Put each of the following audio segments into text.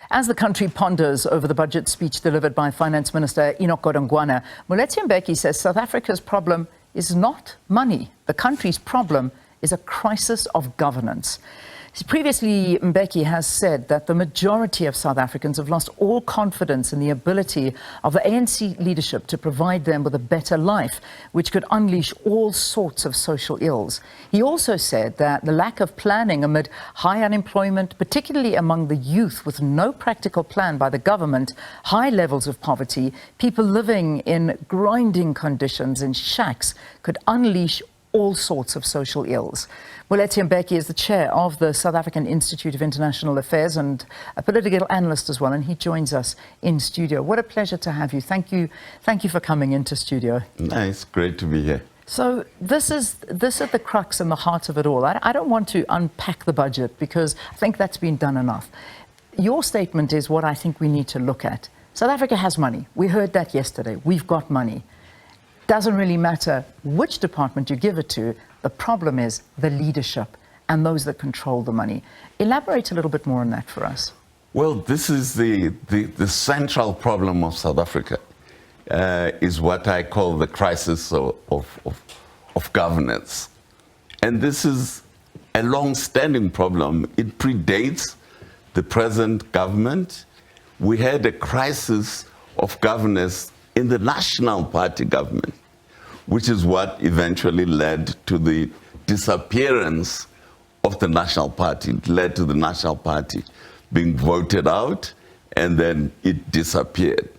As the country ponders over the budget speech delivered by Finance Minister Enoch Godongwana, Moeletsi Mbeki says South Africa's problem is not money. The country's problem is a crisis of governance. Previously, Mbeki has said that the majority of South Africans have lost all confidence in the ability of the ANC leadership to provide them with a better life, which could unleash all sorts of social ills. He also said that the lack of planning amid high unemployment, particularly among the youth with no practical plan by the government, high levels of poverty, people living in grinding conditions in shacks, could unleash all sorts of social ills. Moeletsi Mbeki is the chair of the South African Institute of International Affairs and a political analyst as well, and he joins us in studio. What a pleasure to have you. Thank you for coming into studio. Nice, great to be here. So this is at the crux and the heart of it all. I don't want to unpack the budget because I think that's been done enough. Your statement is what I think we need to look at. South Africa has money. We heard that yesterday. We've got money. Doesn't really matter which department you give it to. The problem is the leadership and those that control the money. Elaborate a little bit more on that for us. Well, this is the central problem of South Africa, is what I call the crisis of governance. And this is a long-standing problem. It predates the present government. We had a crisis of governance in the National Party government, which is what eventually led to the disappearance of the National Party. It led to the National Party being voted out, and then it disappeared.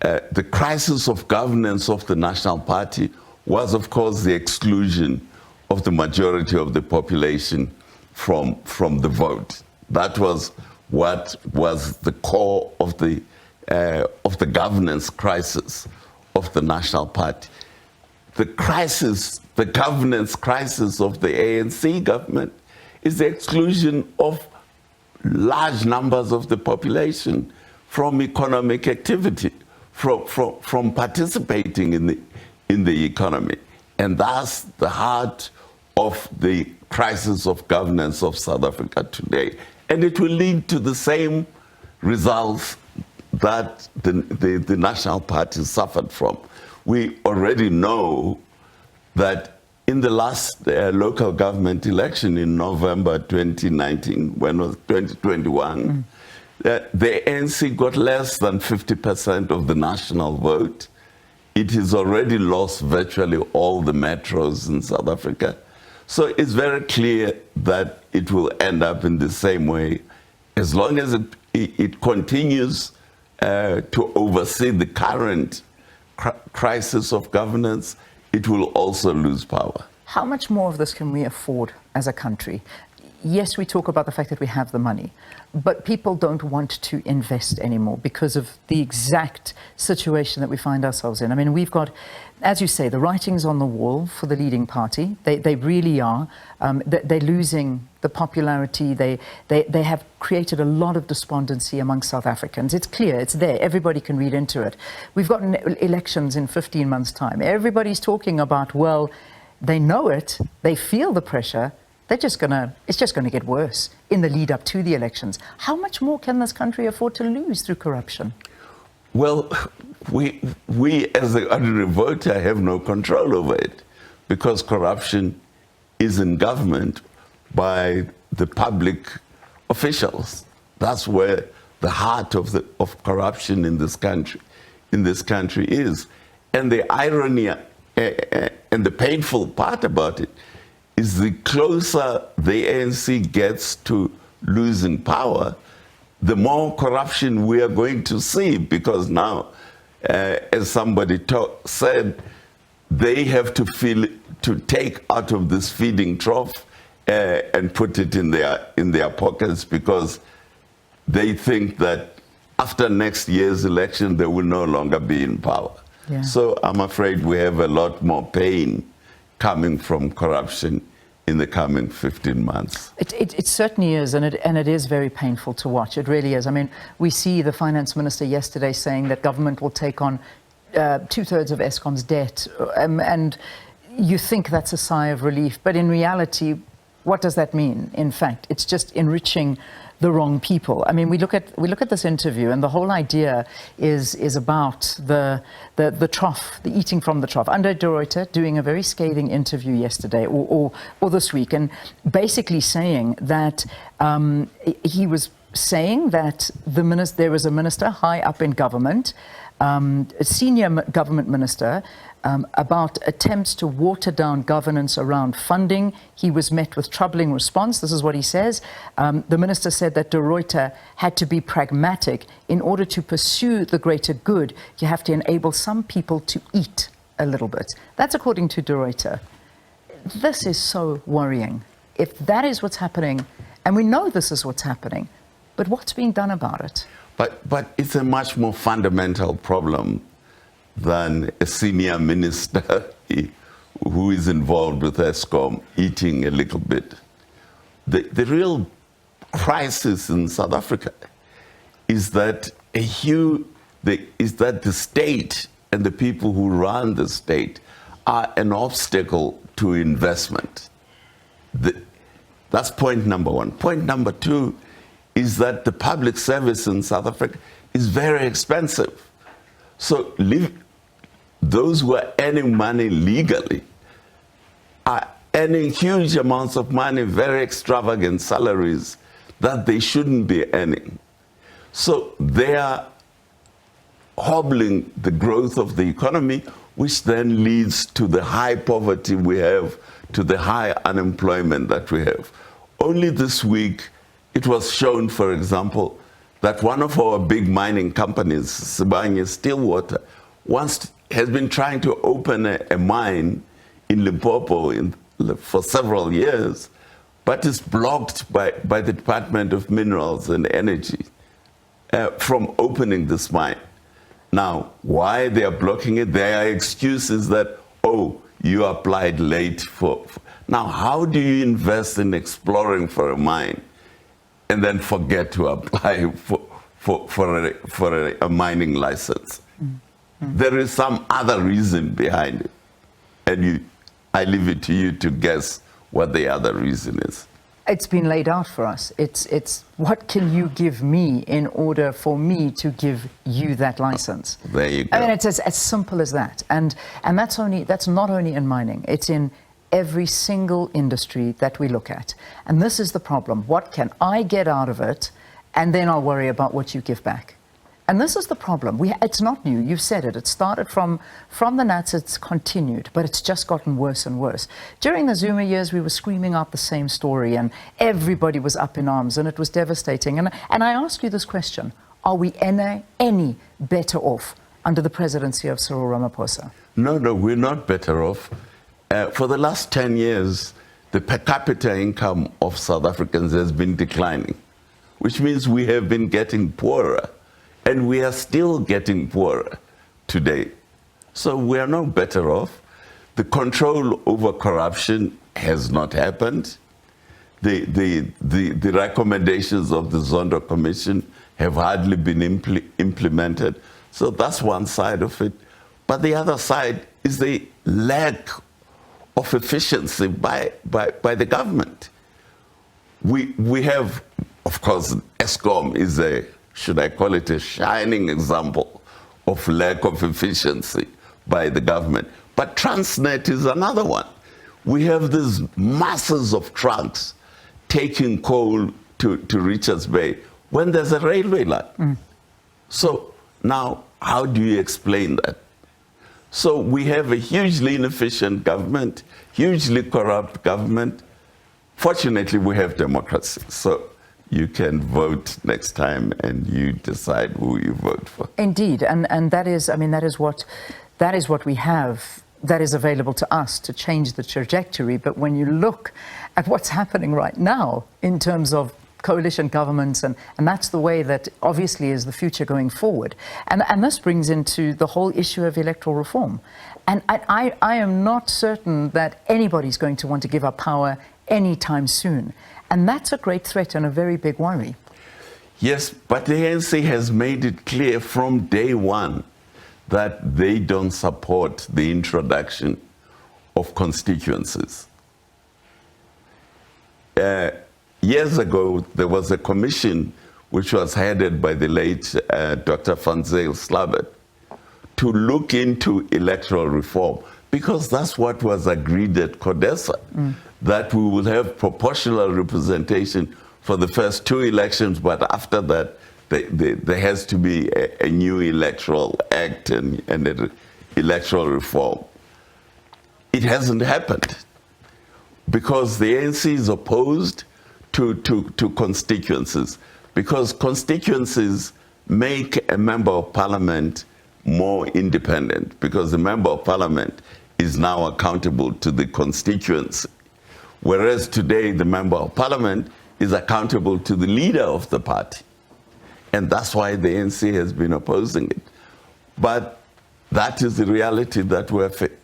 The crisis of governance of the National Party was, of course, the exclusion of the majority of the population from the vote. That was what was the core of the governance crisis of the National Party. The governance crisis of the ANC government is the exclusion of large numbers of the population from economic activity, from participating in the economy. And that's the heart of the crisis of governance of South Africa today. And it will lead to the same results that the National Party suffered from. We already know that in the last local government election in November 2019, when it was 2021, the ANC got less than 50% of the national vote. It has already lost virtually all the metros in South Africa. So it's very clear that it will end up in the same way. As long as it continues to oversee the current crisis of governance, it will also lose power. How much more of this can we afford as a country? Yes, we talk about the fact that we have the money, but people don't want to invest anymore because of the exact situation that we find ourselves in. I mean, we've got, as you say, the writing's on the wall for the leading party. They really are. They're losing the popularity. They have created a lot of despondency among South Africans. It's clear, it's there. Everybody can read into it. We've got elections in 15 months' time. Everybody's talking about, well, they know it, they feel the pressure. It's just going to get worse in the lead up to the elections. How much more can this country afford to lose through corruption? Well, we as the ordinary voter have no control over it because corruption is in government by the public officials. That's where the heart of corruption in this country is. And the irony and the painful part about it is the closer the ANC gets to losing power, the more corruption we are going to see, because now, as somebody said, they have to take out of this feeding trough and put it in their pockets, because they think that after next year's election, they will no longer be in power. Yeah. So I'm afraid we have a lot more pain coming from corruption in the coming 15 months. It certainly is, and it is very painful to watch. It really is. I mean, we see the finance minister yesterday saying that government will take on 2/3 of Eskom's debt, and you think that's a sigh of relief, but in reality, what does that mean? In fact, it's just enriching the wrong people. I mean, we look at this interview, and the whole idea is about the trough, the eating from the trough. Andre de Ruyter doing a very scathing interview yesterday or this week, and basically saying that he was saying that there was a minister high up in government, a senior government minister, about attempts to water down governance around funding. He was met with troubling response. This is what he says. The minister said that de Ruyter had to be pragmatic. In order to pursue the greater good, you have to enable some people to eat a little bit. That's according to de Ruyter. This is so worrying. If that is what's happening, and we know this is what's happening, but what's being done about it? But it's a much more fundamental problem than a senior minister who is involved with ESCOM eating a little bit. The real crisis in South Africa is that the state and the people who run the state are an obstacle to investment. That's point number one. Point number two is that the public service in South Africa is very expensive. So those who are earning money legally are earning huge amounts of money, very extravagant salaries that they shouldn't be earning. So they are hobbling the growth of the economy, which then leads to the high poverty we have, to the high unemployment that we have. Only this week, it was shown, for example, that one of our big mining companies, Sibanye Stillwater, has been trying to open a mine in Limpopo for several years, but is blocked by the Department of Minerals and Energy from opening this mine. Now, why they are blocking it? Their excuse is that, oh, you applied late for. Now, how do you invest in exploring for a mine and then forget to apply for a mining license? Mm-hmm. There is some other reason behind it. And I leave it to you to guess what the other reason is. It's been laid out for us. It's what can you give me in order for me to give you that license? There you go. I mean, it's as simple as that. And that's not only in mining. It's in every single industry that we look at. And this is the problem. What can I get out of it? And then I'll worry about what you give back. And this is the problem. It's not new. You've said it. It started from the Nats. It's continued, but it's just gotten worse and worse. During the Zuma years, we were screaming out the same story, and everybody was up in arms, and it was devastating. And I ask you this question: are we any better off under the presidency of Cyril Ramaphosa? No, we're not better off. For the last 10 years, the per capita income of South Africans has been declining, which means we have been getting poorer. And we are still getting poorer today. So we are no better off. The control over corruption has not happened. The recommendations of the Zondo Commission have hardly been implemented. So that's one side of it. But the other side is the lack of efficiency by the government. We have, of course, ESCOM is should I call it a shining example of lack of efficiency by the government. But Transnet is another one. We have these masses of trucks taking coal to Richards Bay when there's a railway line. Mm. So now, how do you explain that? So we have a hugely inefficient government, hugely corrupt government. Fortunately, we have democracy. So you can vote next time and you decide who you vote for. Indeed, and that is what we have, that is available to us to change the trajectory. But when you look at what's happening right now in terms of coalition governments, and that's the way that obviously is the future going forward. And this brings into the whole issue of electoral reform. And I am not certain that anybody's going to want to give up power anytime soon. And that's a great threat and a very big worry. Yes, but the ANC has made it clear from day one that they don't support the introduction of constituencies. years ago, there was a commission which was headed by the late Dr. Van Zyl Slabbert to look into electoral reform, because that's what was agreed at CODESA, that we will have proportional representation for the first 2 elections, but after that, there has to be a new electoral act and an electoral reform. It hasn't happened because the ANC is opposed to constituencies, because constituencies make a member of parliament more independent, because the member of parliament is now accountable to the constituency, whereas today the member of parliament is accountable to the leader of the party. And that's why the ANC has been opposing it. But that is the reality that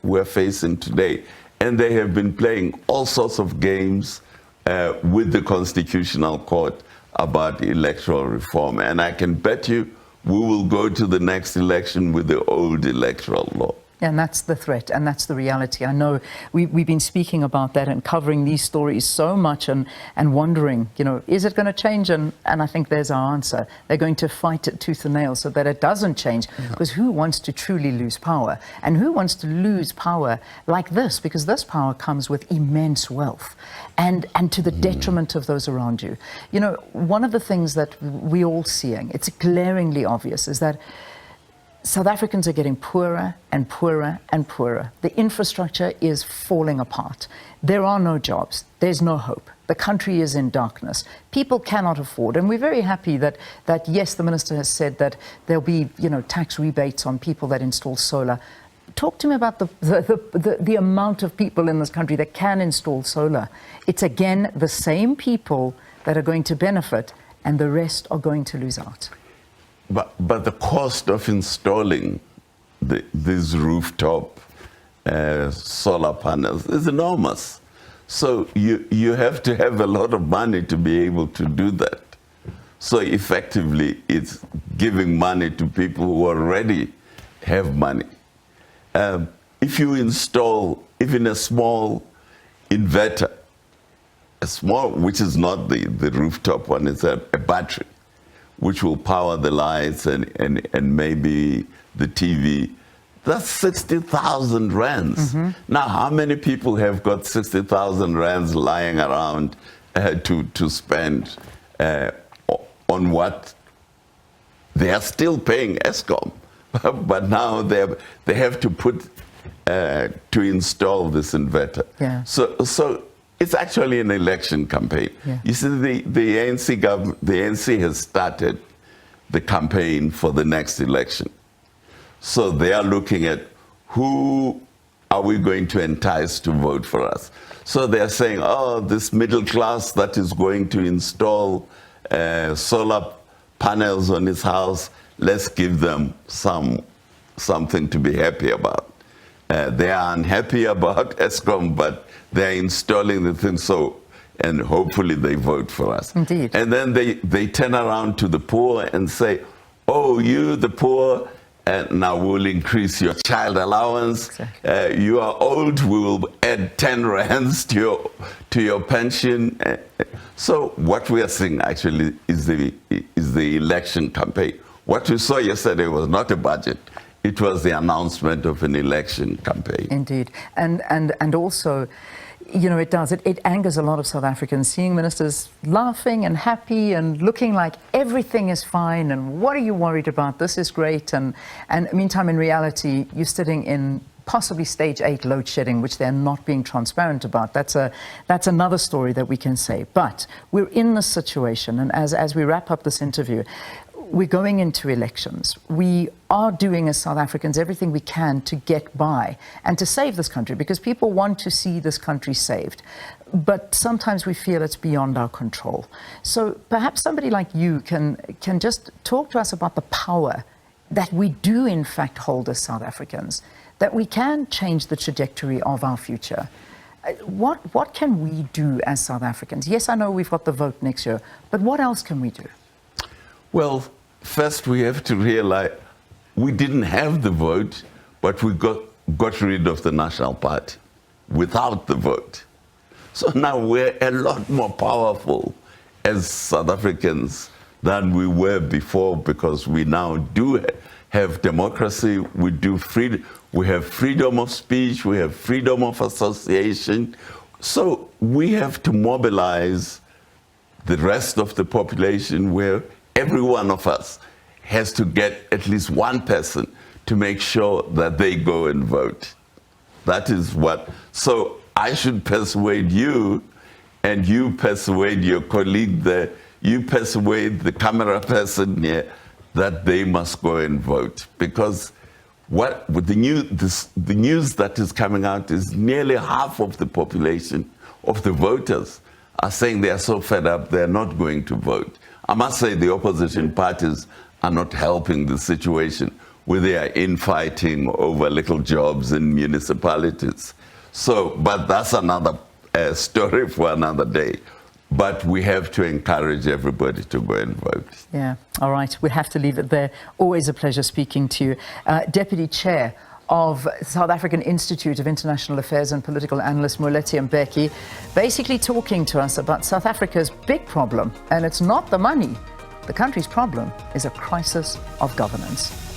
we're facing today. And they have been playing all sorts of games with the Constitutional Court about electoral reform. And I can bet you we will go to the next election with the old electoral law. And that's the threat, and that's the reality. I know we've been speaking about that and covering these stories so much and wondering, you know, is it going to change? And I think there's our answer. They're going to fight it tooth and nail so that it doesn't change, because who wants to truly lose power? And who wants to lose power like this? Because this power comes with immense wealth and to the detriment of those around you. You know, one of the things that we're all seeing, it's glaringly obvious, is that South Africans are getting poorer and poorer and poorer. The infrastructure is falling apart. There are no jobs. There's no hope. The country is in darkness. People cannot afford. And we're very happy that yes, the minister has said that there'll be, you know, tax rebates on people that install solar. Talk to me about the amount of people in this country that can install solar. It's again the same people that are going to benefit, and the rest are going to lose out. But the cost of installing these rooftop solar panels is enormous. So you have to have a lot of money to be able to do that. So effectively, it's giving money to people who already have money. If you install even a small inverter, which is not the rooftop one, it's a battery, which will power the lights and maybe the TV, that's 60,000 rands. Now, how many people have got 60,000 rands lying around to spend on what they are still paying ESCOM, but now they have to put to install this inverter. Yeah. So it's actually an election campaign. Yeah. You see, the ANC government, the ANC has started the campaign for the next election. So they are looking at who are we going to entice to vote for us. So they are saying, oh, this middle class that is going to install solar panels on his house, let's give them something to be happy about. They are unhappy about ESCOM, but they're installing the thing, so, and hopefully they vote for us. Indeed. And then they turn around to the poor and say, oh, you, the poor, and now we'll increase your child allowance. Exactly. You are old, we will add 10 rands to your pension. So what we are seeing actually is the election campaign. What we saw yesterday was not a budget. It was the announcement of an election campaign. Indeed. And also, you know, it angers a lot of South Africans, seeing ministers laughing and happy and looking like everything is fine and what are you worried about? This is great. And meantime, in reality, you're sitting in possibly stage 8 load shedding, which they're not being transparent about. That's another story that we can say. But we're in this situation, and as we wrap up this interview, we're going into elections. We are doing, as South Africans, everything we can to get by and to save this country, because people want to see this country saved. But sometimes we feel it's beyond our control. So perhaps somebody like you can just talk to us about the power that we do in fact hold as South Africans, that we can change the trajectory of our future. What can we do as South Africans? Yes, I know we've got the vote next year, but what else can we do? Well, first we have to realize we didn't have the vote, but we got rid of the National Party without the vote. So now we're a lot more powerful as South Africans than we were before, because we now do have democracy, we have freedom of speech, we have freedom of association. So we have to mobilize the rest of the population, where every one of us has to get at least one person to make sure that they go and vote. That is what, so I should persuade you, and you persuade your colleague there, you persuade the camera person here that they must go and vote. Because what with the news that is coming out is nearly half of the population of the voters are saying they are so fed up they're not going to vote. I must say the opposition parties are not helping the situation, where they are infighting over little jobs in municipalities. So, but that's another story for another day. But we have to encourage everybody to go and vote. Yeah, all right. We have to leave it there. Always a pleasure speaking to you. Deputy Chair of South African Institute of International Affairs and Political Analyst, Moeletsi Mbeki, basically talking to us about South Africa's big problem. And it's not the money. The country's problem is a crisis of governance.